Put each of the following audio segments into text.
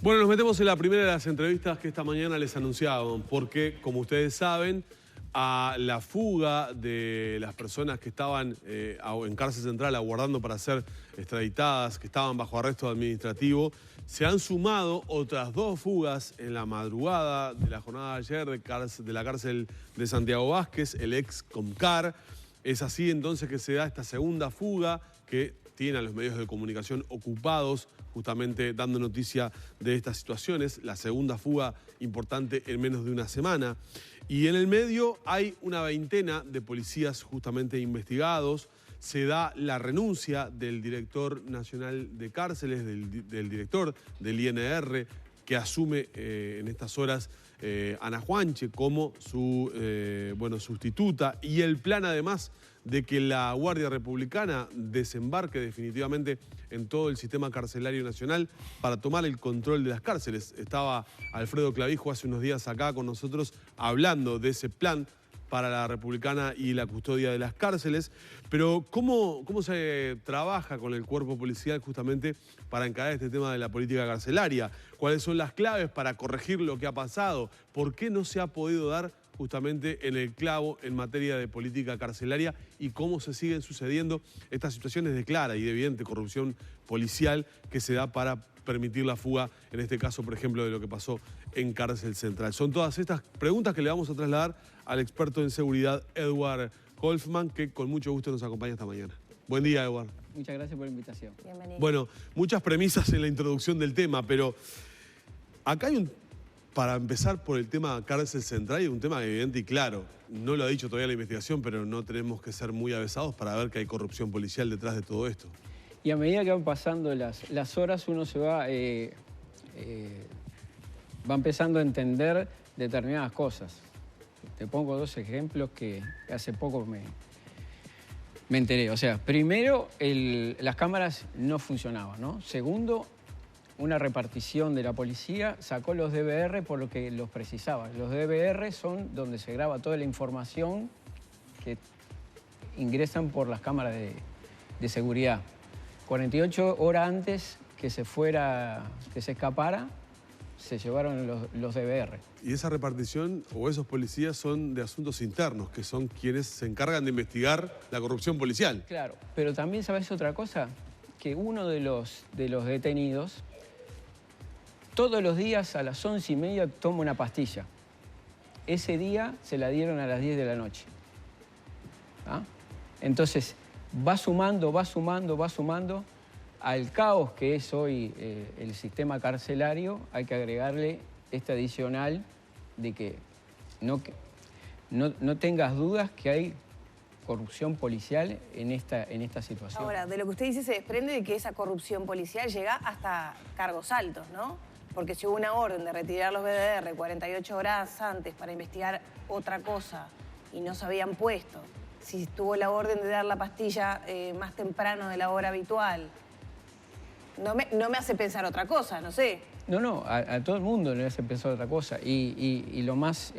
Bueno, nos metemos en la primera de las entrevistas que esta mañana les anunciaban, porque, como ustedes saben, a la fuga de las personas que estaban en cárcel central aguardando para ser extraditadas, que estaban bajo arresto administrativo, se han sumado otras dos fugas en la madrugada de la jornada de ayer de la cárcel de Santiago Vázquez, el ex Comcar. Es así entonces que se da esta segunda fuga que tiene a los medios de comunicación ocupados justamente dando noticia de estas situaciones. La segunda fuga importante en menos de una semana. Y en el medio hay una veintena de policías justamente investigados. Se da la renuncia del director nacional de cárceles, del director del INR, que asume en estas horas Ana Juanche como su sustituta, y el plan además de que la Guardia Republicana desembarque definitivamente en todo el sistema carcelario nacional para tomar el control de las cárceles. Estaba Alfredo Clavijo hace unos días acá con nosotros hablando de ese plan para la Republicana y la custodia de las cárceles. Pero ¿cómo se trabaja con el cuerpo policial justamente para encarar este tema de la política carcelaria? ¿Cuáles son las claves para corregir lo que ha pasado? ¿Por qué no se ha podido dar justamente en el clavo en materia de política carcelaria y cómo se siguen sucediendo estas situaciones de clara y de evidente corrupción policial que se da para permitir la fuga, en este caso, por ejemplo, de lo que pasó en Cárcel Central? Son todas estas preguntas que le vamos a trasladar al experto en seguridad, Edward Holfman, que con mucho gusto nos acompaña esta mañana. Buen día, Edward. Muchas gracias por la invitación. Bienvenido. Bueno, muchas premisas en la introducción del tema, pero acá hay para empezar por el tema Cárcel Central, hay un tema evidente y claro. No lo ha dicho todavía la investigación, pero no tenemos que ser muy avesados para ver que hay corrupción policial detrás de todo esto. Y a medida que van pasando las horas, uno se va empezando a entender determinadas cosas. Te pongo dos ejemplos que hace poco me enteré. O sea, primero, las cámaras no funcionaban, ¿no? Segundo, una repartición de la policía sacó los DVR por lo que los precisaba. Los DVR son donde se graba toda la información que ingresan por las cámaras de seguridad. 48 horas antes que se escapara, se llevaron los DVR. Y esa repartición o esos policías son de asuntos internos, que son quienes se encargan de investigar la corrupción policial. Claro, pero también, ¿sabes otra cosa? Que uno de los detenidos todos los días a las 11:30 toma una pastilla. Ese día se la dieron a las 10 de la noche. ¿Ah? Entonces, va sumando al caos que es hoy el sistema carcelario. Hay que agregarle este adicional de que no tengas dudas que hay corrupción policial en esta situación. Ahora, de lo que usted dice se desprende de que esa corrupción policial llega hasta cargos altos, ¿no? Porque si hubo una orden de retirar los BDR 48 horas antes para investigar otra cosa y no se habían puesto, si tuvo la orden de dar la pastilla más temprano de la hora habitual, no me hace pensar otra cosa, no sé. No, a todo el mundo le hace pensar otra cosa. Y lo más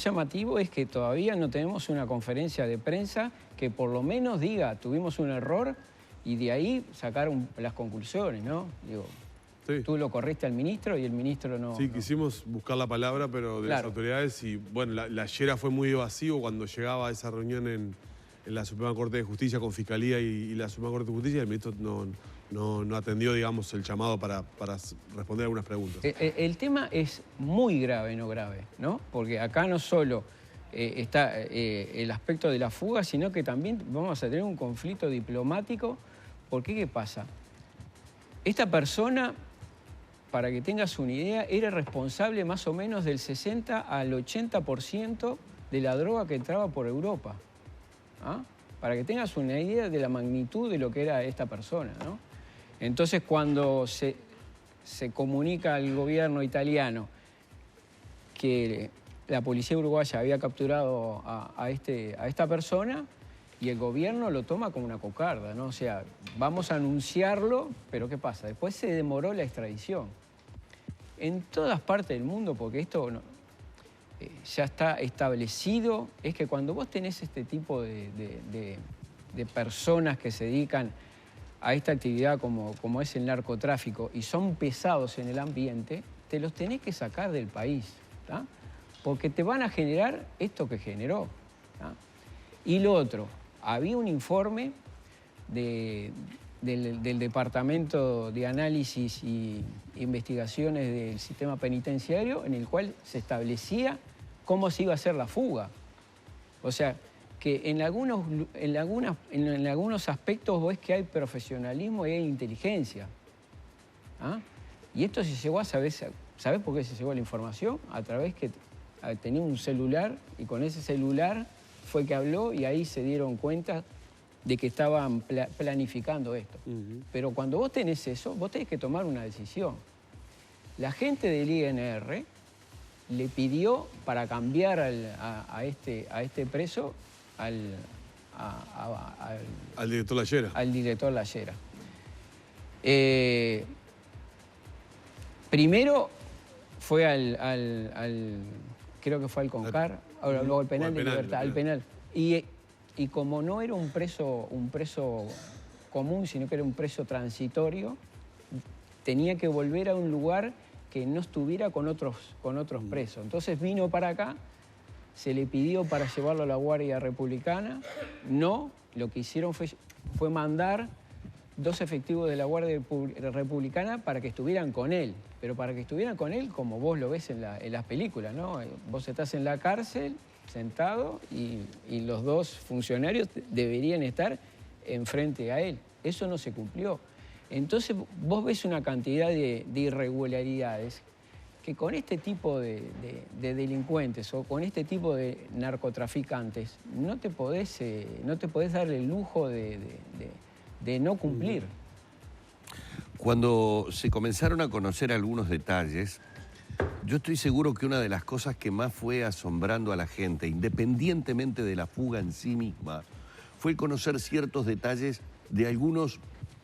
llamativo es que todavía no tenemos una conferencia de prensa que por lo menos diga, tuvimos un error y de ahí sacar las conclusiones, ¿no? Digo, sí. Tú lo corriste al ministro y el ministro no... Sí, quisimos buscar la palabra, pero de las autoridades, y bueno, la ayer fue muy evasivo cuando llegaba a esa reunión en la Suprema Corte de Justicia con Fiscalía y la Suprema Corte de Justicia, el ministro no atendió, digamos, el llamado para responder algunas preguntas. El tema es muy grave, no grave, ¿no? Porque acá no solo está el aspecto de la fuga, sino que también vamos a tener un conflicto diplomático. ¿Por qué? ¿Qué pasa? Esta persona, para que tengas una idea, era responsable más o menos del 60 al 80% de la droga que entraba por Europa. ¿Ah? Para que tengas una idea de la magnitud de lo que era esta persona, ¿no? Entonces, cuando se comunica al gobierno italiano que la policía uruguaya había capturado a esta persona, y el gobierno lo toma como una cocarda, ¿no? O sea, vamos a anunciarlo, pero ¿qué pasa? Después se demoró la extradición. En todas partes del mundo, porque esto ya está establecido, es que cuando vos tenés este tipo de personas que se dedican a esta actividad como es el narcotráfico y son pesados en el ambiente, te los tenés que sacar del país, ¿tá? Porque te van a generar esto que generó, ¿tá? Y lo otro, había un informe del Departamento de Análisis y Investigaciones del Sistema Penitenciario en el cual se establecía cómo se iba a hacer la fuga. O sea, que en algunos aspectos ves que hay profesionalismo y hay inteligencia. ¿Ah? Y esto se llegó a saber, ¿sabés por qué se llegó a la información? A través que tenía un celular y con ese celular fue que habló y ahí se dieron cuenta de que estaban planificando esto. Pero cuando vos tenés eso, vos tenés que tomar una decisión. La gente del INR le pidió para cambiar a este preso al director Llayera. Al director Llayera. Primero fue creo que fue al CONCAR, luego al penal de libertad, al penal. Y como no era un preso común, sino que era un preso transitorio, tenía que volver a un lugar que no estuviera con otros presos. Entonces vino para acá, se le pidió para llevarlo a la Guardia Republicana, no, lo que hicieron fue mandar 2 efectivos de la Guardia Republicana para que estuvieran con él, pero para que estuvieran con él como vos lo ves en las películas, ¿no? Vos estás en la cárcel, sentado, y los 2 funcionarios deberían estar enfrente a él. Eso no se cumplió. Entonces vos ves una cantidad de irregularidades que con este tipo de delincuentes o con este tipo de narcotraficantes no te podés darle el lujo de no cumplir. Cuando se comenzaron a conocer algunos detalles, yo estoy seguro que una de las cosas que más fue asombrando a la gente, independientemente de la fuga en sí misma, fue conocer ciertos detalles de algunos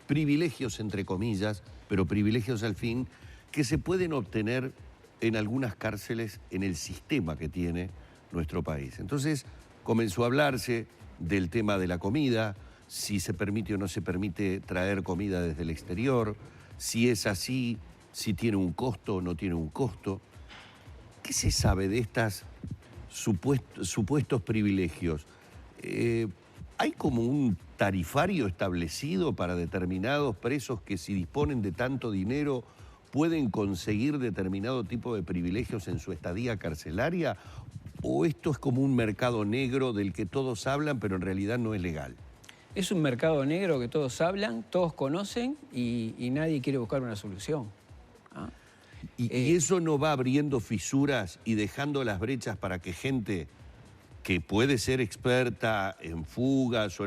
privilegios, entre comillas, pero privilegios al fin, que se pueden obtener en algunas cárceles en el sistema que tiene nuestro país. Entonces comenzó a hablarse del tema de la comida, si se permite o no se permite traer comida desde el exterior, si es así, si tiene un costo o no tiene un costo. ¿Qué se sabe de estos supuestos privilegios? ¿Hay como un tarifario establecido para determinados presos que si disponen de tanto dinero pueden conseguir determinado tipo de privilegios en su estadía carcelaria? ¿O esto es como un mercado negro del que todos hablan pero en realidad no es legal? Es un mercado negro que todos hablan, todos conocen y nadie quiere buscar una solución. ¿Ah? ¿Y eso no va abriendo fisuras y dejando las brechas para que gente que puede ser experta en fugas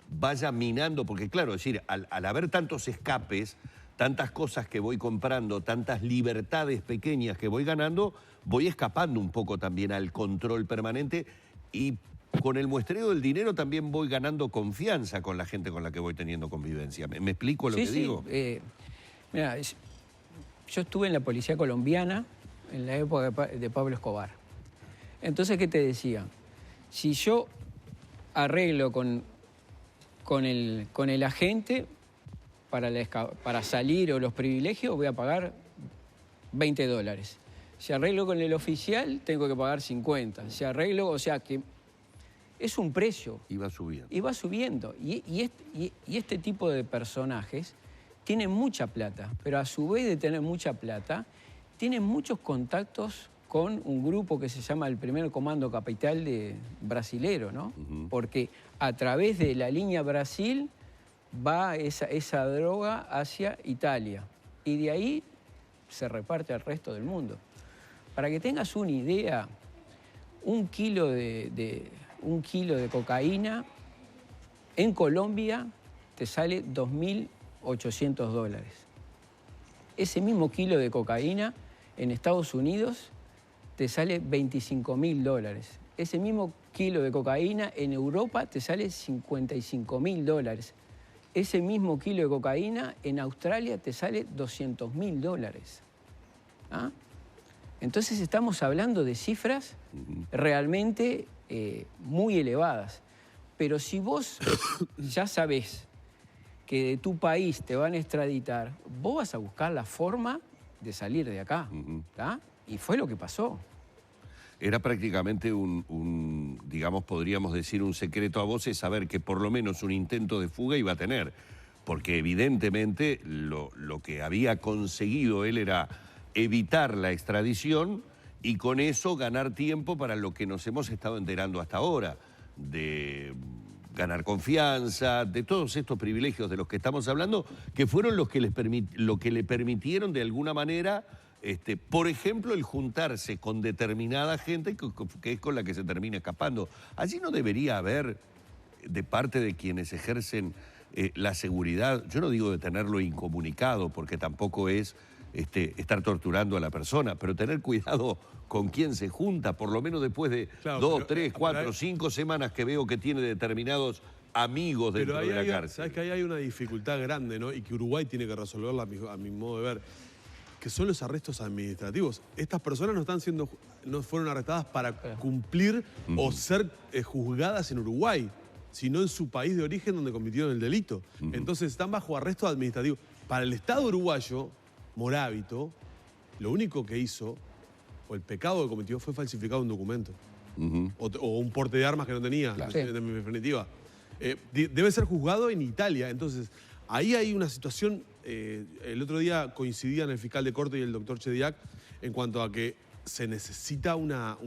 vaya minando? Porque claro, es decir, al haber tantos escapes, tantas cosas que voy comprando, tantas libertades pequeñas que voy ganando, voy escapando un poco también al control permanente y con el muestreo del dinero también voy ganando confianza con la gente con la que voy teniendo convivencia. ¿Me explico lo que digo? Mira, yo estuve en la policía colombiana en la época de Pablo Escobar. Entonces, ¿qué te decía? Si yo arreglo con el agente para salir o los privilegios, voy a pagar $20. Si arreglo con el oficial, tengo que pagar 50. Si arreglo, o sea que es un precio. Y va subiendo. Y va subiendo. Y este tipo de personajes tienen mucha plata, pero a su vez de tener mucha plata, tienen muchos contactos con un grupo que se llama el Primer Comando Capital brasilero, ¿no? Porque a través de la línea Brasil va esa droga hacia Italia y de ahí se reparte al resto del mundo. Para que tengas una idea, un kilo de cocaína en Colombia te sale $2.800. Ese mismo kilo de cocaína en Estados Unidos te sale $25.000. Ese mismo kilo de cocaína en Europa te sale $55.000. Ese mismo kilo de cocaína en Australia te sale $200.000. ¿Ah? Entonces estamos hablando de cifras realmente muy elevadas. Pero si vos ya sabés que de tu país te van a extraditar, vos vas a buscar la forma de salir de acá. ¿Tá? Y fue lo que pasó. Era prácticamente digamos, podríamos decir, un secreto a voces saber que por lo menos un intento de fuga iba a tener. Porque evidentemente lo que había conseguido él era evitar la extradición y con eso ganar tiempo para lo que nos hemos estado enterando hasta ahora, de ganar confianza, de todos estos privilegios de los que estamos hablando, que fueron lo que le permitieron de alguna manera, por ejemplo, el juntarse con determinada gente que es con la que se termina escapando. Allí no debería haber, de parte de quienes ejercen la seguridad, yo no digo de tenerlo incomunicado, porque tampoco es estar torturando a la persona, pero tener cuidado con quién se junta, por lo menos después de 2, 3, 4, 5 semanas que veo que tiene determinados amigos dentro de la cárcel. Sabes que ahí hay una dificultad grande, ¿no? Y que Uruguay tiene que resolverla a mi modo de ver, que son los arrestos administrativos. Estas personas no fueron arrestadas para cumplir o ser juzgadas en Uruguay, sino en su país de origen donde cometieron el delito. Entonces están bajo arresto administrativo. Para el Estado uruguayo, Morábito, lo único que hizo, o el pecado que cometió, fue falsificar un documento. O un porte de armas que no tenía, en definitiva. Debe ser juzgado en Italia. Entonces, ahí hay una situación. El otro día coincidían el fiscal de corte y el doctor Chediak en cuanto a que se necesita una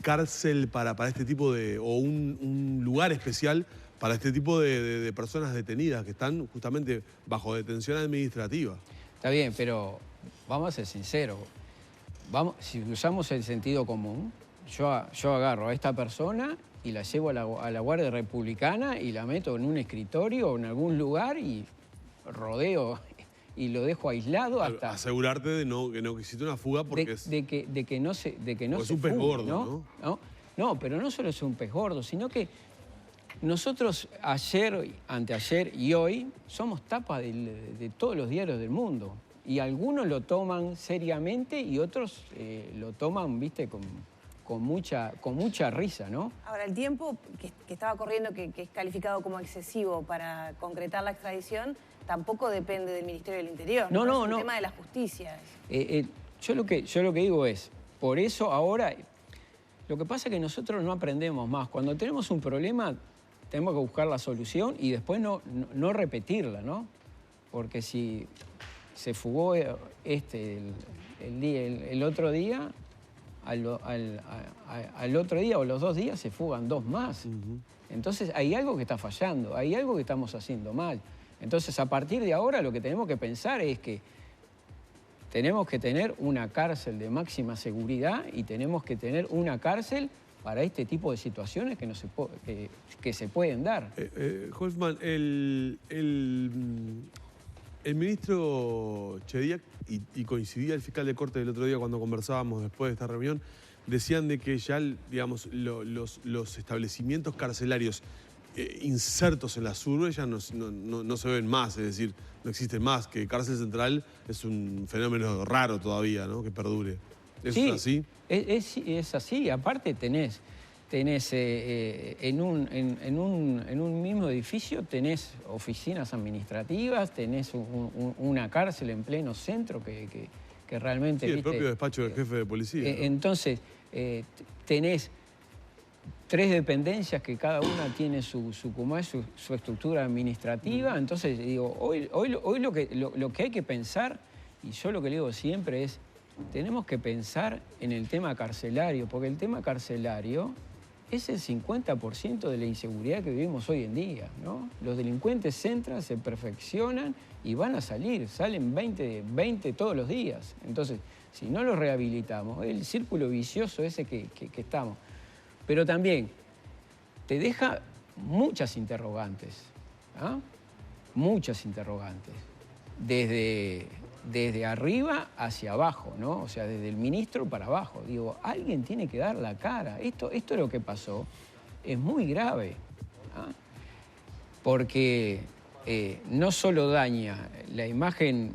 cárcel para este tipo de, o un lugar especial para este tipo de personas detenidas que están justamente bajo detención administrativa. Está bien, pero vamos a ser sinceros. Si usamos el sentido común, yo agarro a esta persona y la llevo a la Guardia Republicana y la meto en un escritorio o en algún lugar y rodeo y lo dejo aislado hasta... Asegurarte de que no existe una fuga porque de que no se es un pez gordo, ¿no? No, pero no solo es un pez gordo, sino que nosotros ayer, anteayer y hoy somos tapa de todos los diarios del mundo. Y algunos lo toman seriamente y otros lo toman, viste, con mucha risa, ¿no? Ahora, el tiempo que estaba corriendo, que es calificado como excesivo para concretar la extradición, tampoco depende del Ministerio del Interior. No. Es un tema de la justicia. Yo lo que digo es, por eso ahora, lo que pasa es que nosotros no aprendemos más. Cuando tenemos un problema, tenemos que buscar la solución y después no repetirla, ¿no? Porque si se fugó el otro día, al otro día o los 2 días se fugan 2 más. Entonces hay algo que está fallando, hay algo que estamos haciendo mal. Entonces a partir de ahora lo que tenemos que pensar es que tenemos que tener una cárcel de máxima seguridad y tenemos que tener una cárcel para este tipo de situaciones que se pueden dar. Hoffman, el ministro Chediak, y coincidía el fiscal de corte el otro día cuando conversábamos después de esta reunión, decían de que ya, digamos, los establecimientos carcelarios insertos en las urbes ya no se ven más, es decir, no existen más, que cárcel central es un fenómeno raro todavía, ¿no? Que perdure. ¿Eso es así? Es así. Aparte tenés en un mismo edificio tenés oficinas administrativas, tenés una cárcel en pleno centro que realmente... Sí, el propio despacho del jefe de policía. Entonces, tenés 3 dependencias que cada una tiene su estructura administrativa. Entonces, digo, hoy lo que hay que pensar, y yo lo que le digo siempre es, tenemos que pensar en el tema carcelario, porque el tema carcelario es el 50% de la inseguridad que vivimos hoy en día, ¿no? Los delincuentes entran, se perfeccionan y van a salir, salen 20 todos los días. Entonces, si no los rehabilitamos, es el círculo vicioso ese que estamos. Pero también te deja muchas interrogantes, ¿ah? Muchas interrogantes, desde arriba hacia abajo, ¿no? O sea, desde el ministro para abajo. Digo, alguien tiene que dar la cara. Esto es lo que pasó, es muy grave, ¿ah? Porque no solo daña la imagen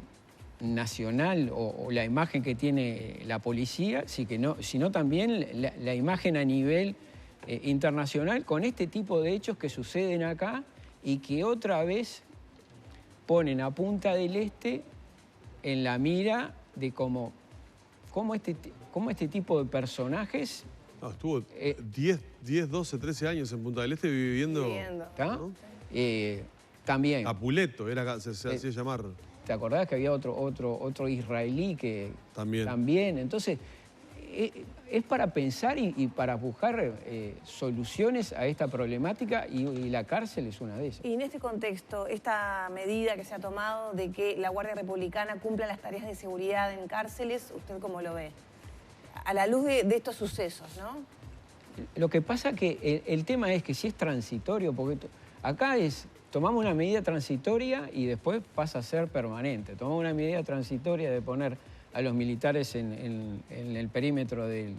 nacional o la imagen que tiene la policía, sino también la imagen a nivel internacional con este tipo de hechos que suceden acá y que otra vez ponen a Punta del Este en la mira de cómo este tipo de personajes... No, estuvo 10, 12, 13 años en Punta del Este viviendo. ¿Está? ¿No? También. Capuleto, se hacía llamar. ¿Te acordás que había otro israelí que también? Entonces, es para pensar y para buscar soluciones a esta problemática y la cárcel es una de ellas. Y en este contexto, esta medida que se ha tomado de que la Guardia Republicana cumpla las tareas de seguridad en cárceles, ¿usted cómo lo ve? A la luz de estos sucesos, ¿no? Lo que pasa que el tema es que si es transitorio, porque acá tomamos una medida transitoria y después pasa a ser permanente. Tomamos una medida transitoria de poner a los militares en el perímetro de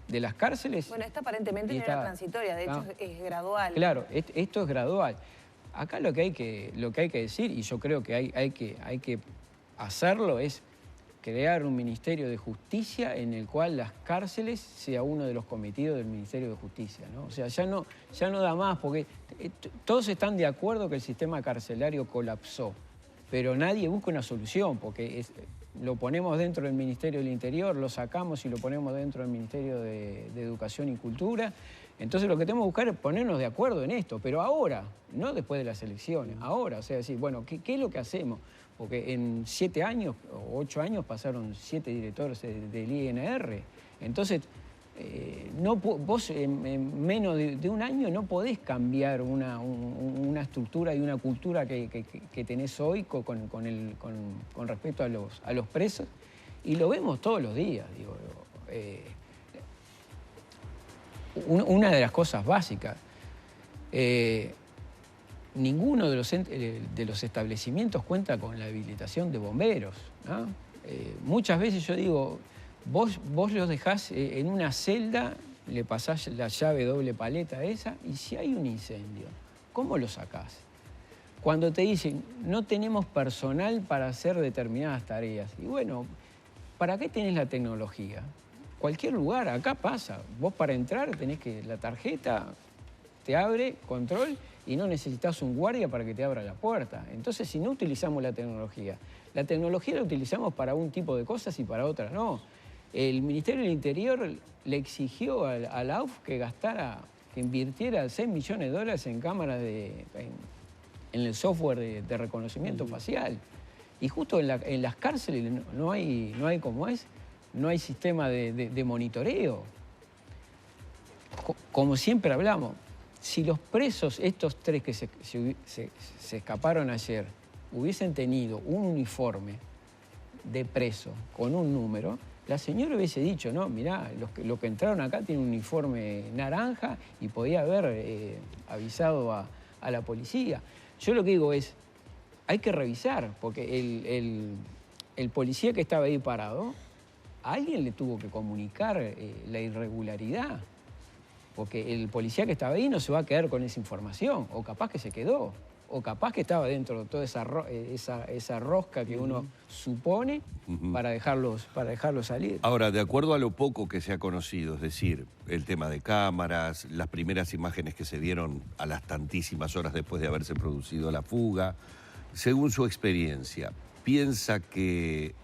las cárceles. Bueno, esta aparentemente no era transitoria, de hecho es gradual. Claro, esto es gradual. Acá lo que hay que decir, y yo creo que hay que hacerlo, es crear un Ministerio de Justicia en el cual las cárceles sea uno de los cometidos del Ministerio de Justicia, ¿no? O sea, ya no da más, porque todos están de acuerdo que el sistema carcelario colapsó, pero nadie busca una solución, porque lo ponemos dentro del Ministerio del Interior, lo sacamos y lo ponemos dentro del Ministerio de Educación y Cultura. Entonces lo que tenemos que buscar es ponernos de acuerdo en esto, pero ahora, no después de las elecciones, ahora, o sea, decir, bueno, ¿qué es lo que hacemos? Porque en 7 años o 8 años pasaron 7 directores del INR. Entonces, vos en menos de un año no podés cambiar una estructura y una cultura que tenés hoy con respecto a los presos. Y lo vemos todos los días, digo. Una de las cosas básicas. Ninguno de los establecimientos cuenta con la habilitación de bomberos, ¿no? Muchas veces yo digo, vos los dejás en una celda, le pasás la llave doble paleta esa, y si hay un incendio, ¿cómo lo sacás? Cuando te dicen, no tenemos personal para hacer determinadas tareas. Y bueno, ¿para qué tenés la tecnología? Cualquier lugar, acá pasa. Vos para entrar tenés que la tarjeta te abre, control, y no necesitas un guardia para que te abra la puerta. Entonces, si no utilizamos la tecnología la utilizamos para un tipo de cosas y para otras no. El Ministerio del Interior le exigió a la AUF que invirtiera $6 millones en cámaras en el software de reconocimiento facial. Y justo en las cárceles no hay no hay sistema de monitoreo. Como siempre hablamos, si los presos, estos 3 que se escaparon ayer, hubiesen tenido un uniforme de preso con un número, la señora hubiese dicho, no, mirá, los que entraron acá tienen un uniforme naranja y podía haber avisado a la policía. Yo lo que digo es, hay que revisar, porque el policía que estaba ahí parado, a alguien le tuvo que comunicar la irregularidad. Porque el policía que estaba ahí no se va a quedar con esa información, o capaz que se quedó, o capaz que estaba dentro de toda esa rosca que uno supone para dejarlos salir. Ahora, de acuerdo a lo poco que se ha conocido, es decir, el tema de cámaras, las primeras imágenes que se dieron a las tantísimas horas después de haberse producido la fuga, según su experiencia, ¿piensa que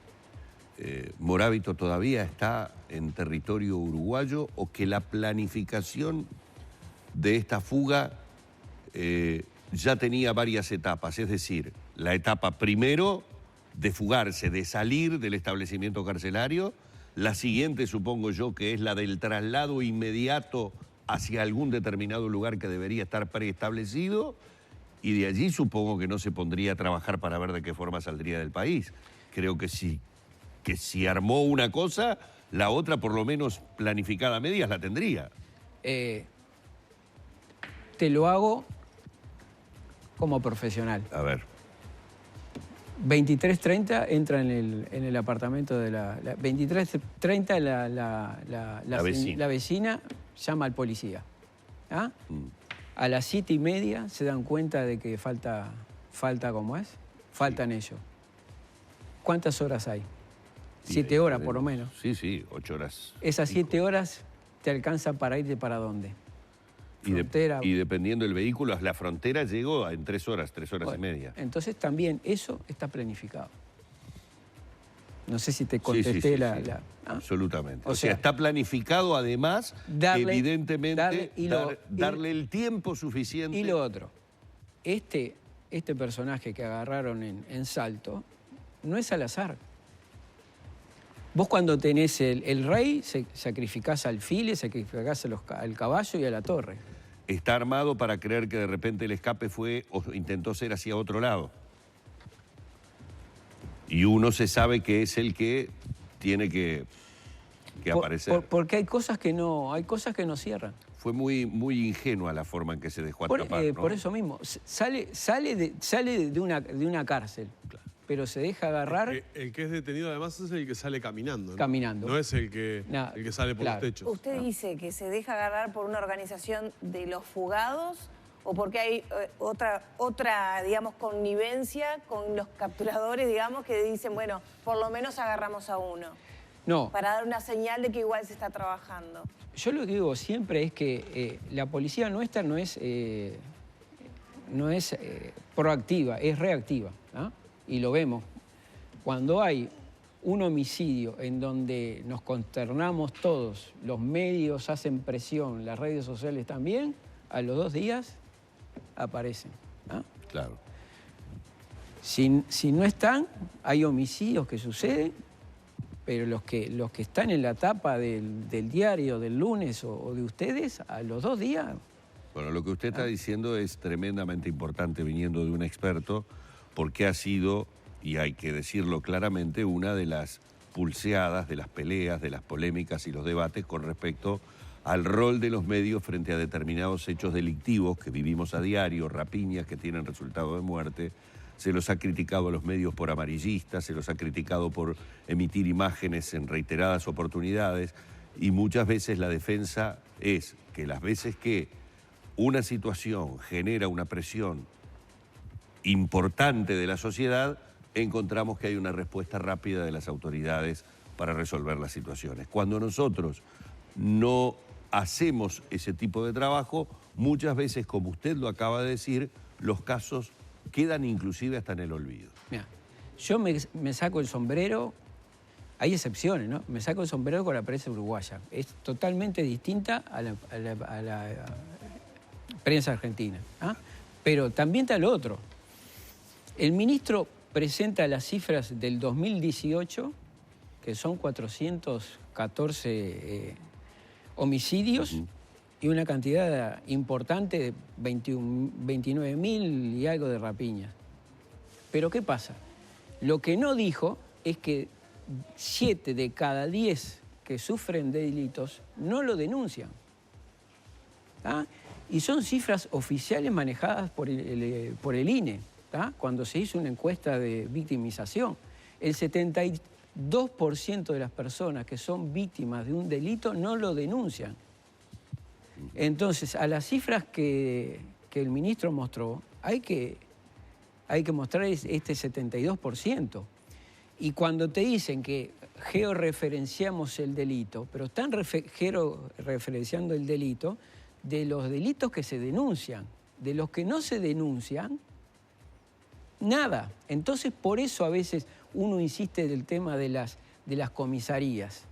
Morábito todavía está en territorio uruguayo o que la planificación de esta fuga ya tenía varias etapas? Es decir, la etapa primero de fugarse, de salir del establecimiento carcelario, la siguiente supongo yo que es la del traslado inmediato hacia algún determinado lugar que debería estar preestablecido, y de allí supongo que no se pondría a trabajar para ver de qué forma saldría del país. Creo que si armó una cosa, la otra por lo menos planificada a medias la tendría. Te lo hago como profesional. A ver. 23:30 entra en el apartamento de la 23:30 la vecina llama al policía. ¿Ah? A las 7:30 se dan cuenta de que faltan ellos. ¿Cuántas horas hay? 7 horas por lo menos. Sí, 8 horas. Esas 7 horas te alcanzan para irte para dónde. frontera. Y dependiendo del vehículo, a la frontera llegó en 3 horas y media. Entonces también eso está planificado. No sé si te Sí, contesté sí, ¿ah? Absolutamente. O O sea, sea, está planificado además, evidentemente, darle el tiempo suficiente. Y lo otro, este personaje que agarraron en Salto no es al azar. Vos cuando tenés el rey, sacrificás al file, sacrificás al caballo y a la torre. Está armado para creer que de repente el escape fue o intentó ser hacia otro lado. Y uno se sabe que es el que tiene que aparecer. Porque hay cosas que no cierran. Fue muy ingenua la forma en que se dejó atrapar, ¿no? Por eso mismo, sale de una cárcel, claro, pero se deja agarrar. El que es detenido además es el que sale caminando, ¿no? Caminando. No es el que sale por los techos. ¿Usted dice que se deja agarrar por una organización de los fugados o porque hay otra, digamos, connivencia con los capturadores, digamos, que dicen, bueno, por lo menos agarramos a uno? No. Para dar una señal de que igual se está trabajando. Yo lo que digo siempre es que la policía nuestra no es proactiva, es reactiva, ¿no? Y lo vemos. Cuando hay un homicidio en donde nos consternamos todos, los medios hacen presión, las redes sociales también, a los 2 días aparecen, ¿no? Claro. Si no están, hay homicidios que suceden, pero los que están en la tapa del diario del lunes o de ustedes, a los 2 días... Bueno, lo que usted está diciendo es tremendamente importante viniendo de un experto, porque ha sido, y hay que decirlo claramente, una de las pulseadas, de las peleas, de las polémicas y los debates con respecto al rol de los medios frente a determinados hechos delictivos que vivimos a diario, rapiñas que tienen resultado de muerte. Se los ha criticado a los medios por amarillistas, se los ha criticado por emitir imágenes en reiteradas oportunidades, y muchas veces la defensa es que las veces que una situación genera una presión importante de la sociedad, encontramos que hay una respuesta rápida de las autoridades para resolver las situaciones. Cuando nosotros no hacemos ese tipo de trabajo, muchas veces, como usted lo acaba de decir, los casos quedan inclusive hasta en el olvido. Mira, yo me saco el sombrero, hay excepciones, ¿no? Me saco el sombrero con la prensa uruguaya. Es totalmente distinta a la prensa argentina, ¿ah? Pero también está lo otro. El ministro presenta las cifras del 2018, que son 414 homicidios, y una cantidad importante de 29.000 y algo de rapiñas. Pero ¿qué pasa? Lo que no dijo es que 7 de cada 10 que sufren de delitos no lo denuncian. ¿Ah? Y son cifras oficiales manejadas por el INE, ¿ah? Cuando se hizo una encuesta de victimización. El 72% de las personas que son víctimas de un delito no lo denuncian. Entonces, a las cifras que el ministro mostró, hay que mostrar este 72%. Y cuando te dicen que georreferenciamos el delito, pero están georreferenciando el delito de los delitos que se denuncian. De los que no se denuncian, nada. Entonces, por eso a veces uno insiste del tema de las comisarías.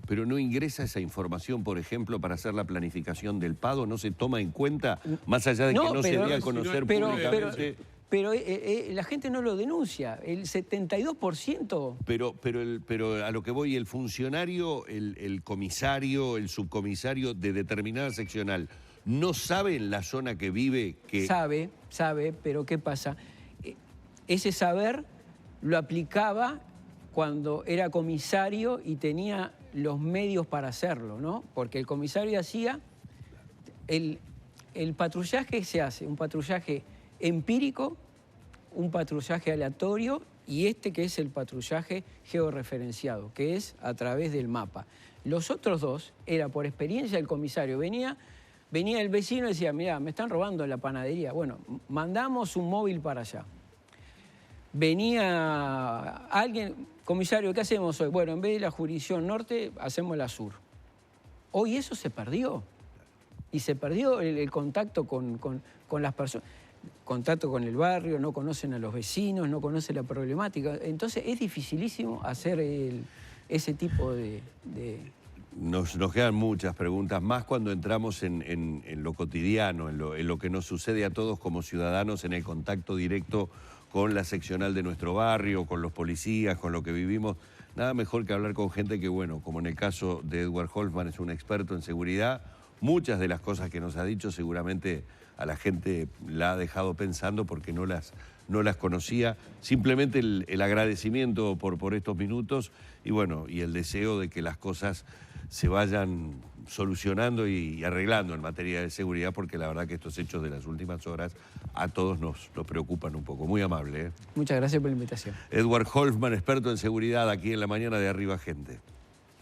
Pero no ingresa esa información, por ejemplo, para hacer la planificación del pago, no se toma en cuenta, más allá de que no se dé a conocer públicamente. Pero la gente no lo denuncia, el 72%. Pero a lo que voy, el funcionario, el comisario, el subcomisario de determinada seccional, ¿no sabe en la zona que vive que...? Sabe, pero ¿qué pasa? Ese saber lo aplicaba cuando era comisario y tenía los medios para hacerlo, ¿no? Porque el comisario hacía... El patrullaje se hace, un patrullaje empírico, un patrullaje aleatorio y que es el patrullaje georreferenciado, que es a través del mapa. Los otros dos era por experiencia del comisario. Venía el vecino y decía, mirá, me están robando la panadería. Bueno, mandamos un móvil para allá. Venía alguien, comisario, ¿qué hacemos hoy? Bueno, en vez de la jurisdicción norte, hacemos la sur. Hoy eso se perdió. y se perdió el contacto con las personas, contacto con el barrio, no conocen a los vecinos, no conocen la problemática. Entonces es dificilísimo hacer ese tipo de... Nos quedan muchas preguntas, más cuando entramos en lo cotidiano, en lo que nos sucede a todos como ciudadanos, en el contacto directo con la seccional de nuestro barrio, con los policías, con lo que vivimos. Nada mejor que hablar con gente que, bueno, como en el caso de Edward Hoffman, es un experto en seguridad. Muchas de las cosas que nos ha dicho seguramente a la gente la ha dejado pensando porque no las conocía. Simplemente el agradecimiento por estos minutos y, bueno, y el deseo de que las cosas se vayan solucionando y arreglando en materia de seguridad, porque la verdad que estos hechos de las últimas horas a todos nos preocupan un poco. Muy amable, ¿eh? Muchas gracias por la invitación. Edward Hoffman, experto en seguridad, aquí en La Mañana de Arriba Gente.